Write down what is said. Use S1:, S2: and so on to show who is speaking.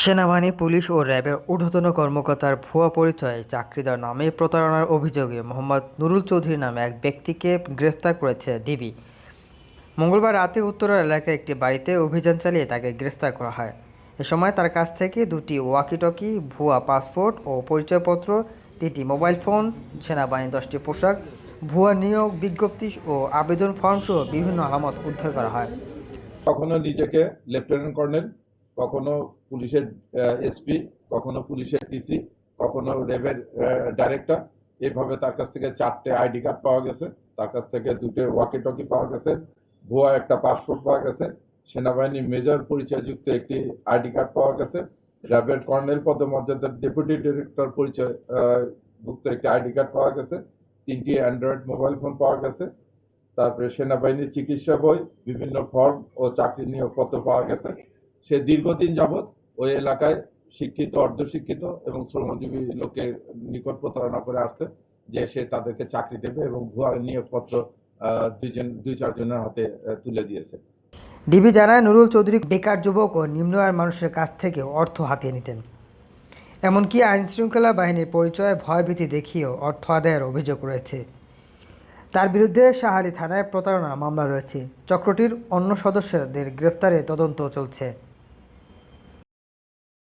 S1: সেনাবাহিনী, পুলিশ ও র্যাবের ঊর্ধ্বতন কর্মকর্তার ভুয়া পরিচয়ে চাকরি দেওয়ার নামে প্রতারণার অভিযোগে মোহাম্মদ নুরুল চৌধুরী নামে এক ব্যক্তিকে গ্রেফতার করেছে ডিবি। মঙ্গলবার রাতে উত্তরা এলাকায় একটি বাড়িতে অভিযান চালিয়ে তাকে গ্রেফতার করা হয়। এ সময় তার কাছ থেকে দুটি ওয়াকিটকি, ভুয়া পাসপোর্ট ও পরিচয়পত্র, 3টি মোবাইল ফোন, সেনাবাহিনীর 10টি পোশাক, ভুয়া নিয়োগ বিজ্ঞপ্তি ও আবেদন ফর্মসহ বিভিন্ন আলামত উদ্ধার করা হয়।
S2: কখনো নিজেকে লেফটেন্যান্ট কর্নেল, কখনো পুলিশের এসপি, কখনো পুলিশের টিসি, কখনো র্যাবের ডাইরেক্টর, এইভাবে তার কাছ থেকে 4টে আইডি কার্ড পাওয়া গেছে, তার কাছ থেকে 2টে ওয়াকি টকি পাওয়া গেছে, ভুয়া একটা পাসপোর্ট পাওয়া গেছে, সেনাবাহিনীর মেজর পরিচয়যুক্ত একটি আইডি কার্ড পাওয়া গেছে, র্যাবের কর্নেল পদমর্যাদার ডেপুটি ডিরেক্টর পরিচয় ভুক্ত একটি আইডি কার্ড পাওয়া গেছে, 3টি অ্যান্ড্রয়েড মোবাইল ফোন পাওয়া গেছে। তারপরে সেনাবাহিনীর চিকিৎসা বই, বিভিন্ন ফর্ম ও চাকরি নিয়োগপত্র পাওয়া গেছে। সে দীর্ঘদিন যাবৎ ওই এলাকায় শিক্ষিত, অর্ধশিক্ষিত এবং শ্রমজীবী লোকের নিকট প্রতারণা করে আসছে যে সে তাদেরকে চাকরি দেবে, এবং ভুয়া নিয়োগপত্র 2-4 জনের হাতে তুলে দিয়েছে।
S1: ডিবি জানায়, নুরুল চৌধুরী বেকার যুবক ও নিম্ন আয়ের মানুষের কাছ থেকে অর্থ হাতিয়ে নিতেন। এমনকি আইনশৃঙ্খলা বাহিনীর পরিচয়ে ভয়ভীতি দেখিয়েও অর্থ আদায়ের অভিযোগ রয়েছে। তার বিরুদ্ধে শাহালী থানায় প্রতারণার মামলা রয়েছে। চক্রটির অন্য সদস্যদের গ্রেফতারে তদন্ত চলছে।